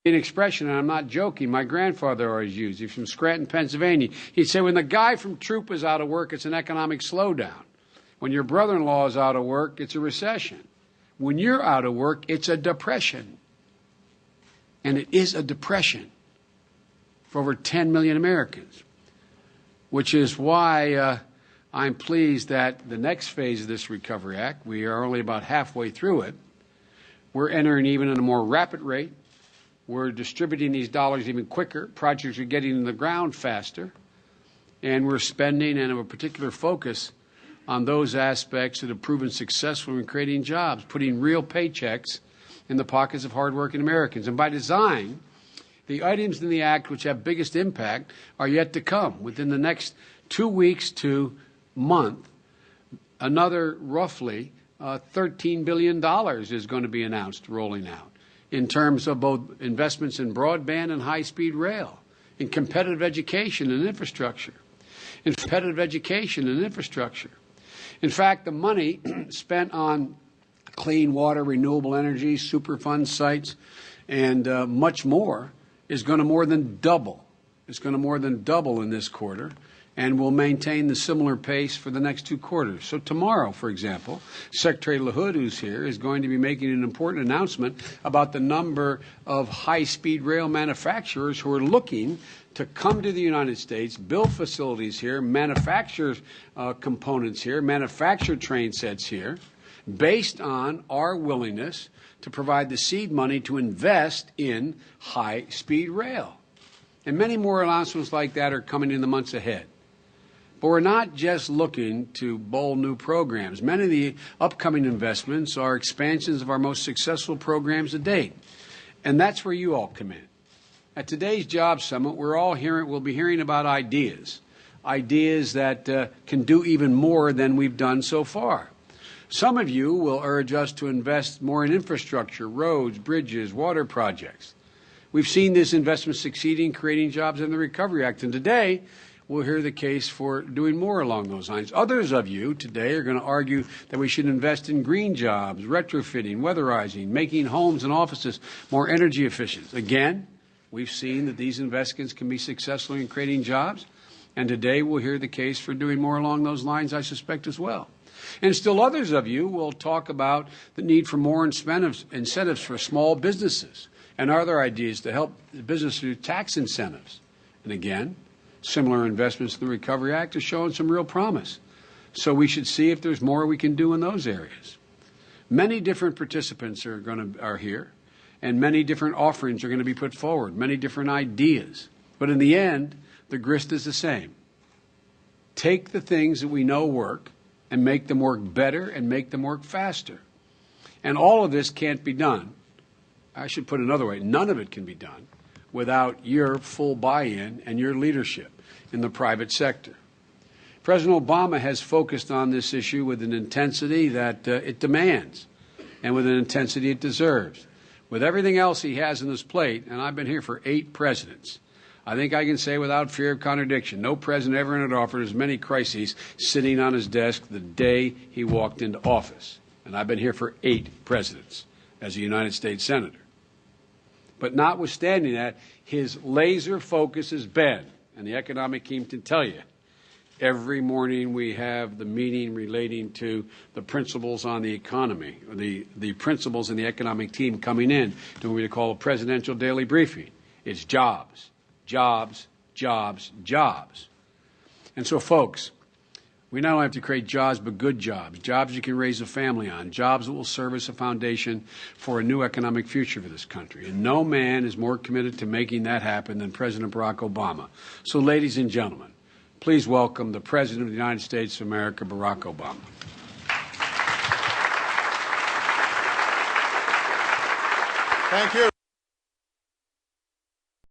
An expression, and I'm not joking, my grandfather always used. He's from Scranton, Pennsylvania. He'd say, when the guy from Troop is out of work, it's an economic slowdown. When your brother-in-law is out of work, it's a recession. When you're out of work, it's a depression. And it is a depression for over 10 million Americans, which is why I'm pleased that the next phase of this Recovery Act, we are only about halfway through it, we're entering even at a more rapid rate. We're distributing these dollars even quicker. Projects are getting in the ground faster. And we're spending and have a particular focus on those aspects that have proven successful in creating jobs, putting real paychecks in the pockets of hardworking Americans. And by design, the items in the Act which have biggest impact are yet to come. Within the next 2 weeks to month, another roughly $13 billion is going to be announced rolling out, in terms of both investments in broadband and high-speed rail, in competitive education and infrastructure, In fact, the money spent on clean water, renewable energy, Superfund sites, and much more is going to more than double. It's going to more than double in this quarter, and will maintain the similar pace for the next 2 quarters. So tomorrow, for example, Secretary LaHood, who's here, is going to be making an important announcement about the number of high-speed rail manufacturers who are looking to come to the United States, build facilities here, manufacture components here, manufacture train sets here, based on our willingness to provide the seed money to invest in high-speed rail. And many more announcements like that are coming in the months ahead. But we're not just looking to bold new programs. Many of the upcoming investments are expansions of our most successful programs to date. And that's where you all come in. At today's Jobs Summit, we'll be hearing about ideas that can do even more than we've done so far. Some of you will urge us to invest more in infrastructure, roads, bridges, water projects. We've seen this investment succeeding, creating jobs in the Recovery Act. And today, we'll hear the case for doing more along those lines. Others of you today are going to argue that we should invest in green jobs, retrofitting, weatherizing, making homes and offices more energy efficient. Again, we've seen that these investments can be successful in creating jobs. And today, we'll hear the case for doing more along those lines, I suspect, as well. And still others of you will talk about the need for more incentives for small businesses and other ideas to help the business through tax incentives. And again, similar investments in the Recovery Act are showing some real promise. So we should see if there's more we can do in those areas. Many different participants are here, and many different offerings are going to be put forward, many different ideas. But in the end, the grist is the same. Take the things that we know work and make them work better and make them work faster. And all of this can't be done. I should put it another way. None of it can be done without your full buy-in and your leadership in the private sector. President Obama has focused on this issue with an intensity that it demands and with an intensity it deserves. With everything else he has on his plate, and I've been here for 8 presidents, I think I can say without fear of contradiction, no president ever entered office as many crises sitting on his desk the day he walked into office. And I've been here for 8 presidents as a United States Senator. But notwithstanding that, his laser focus has been, and the economic team can tell you, every morning we have the meeting relating to the principles on the economy, or the principles in the economic team coming in to what we call a presidential daily briefing. It's jobs, jobs, jobs, jobs. And so, folks, we not only have to create jobs, but good jobs, jobs you can raise a family on, jobs that will serve as a foundation for a new economic future for this country. And no man is more committed to making that happen than President Barack Obama. So, ladies and gentlemen, please welcome the President of the United States of America, Barack Obama. Thank you.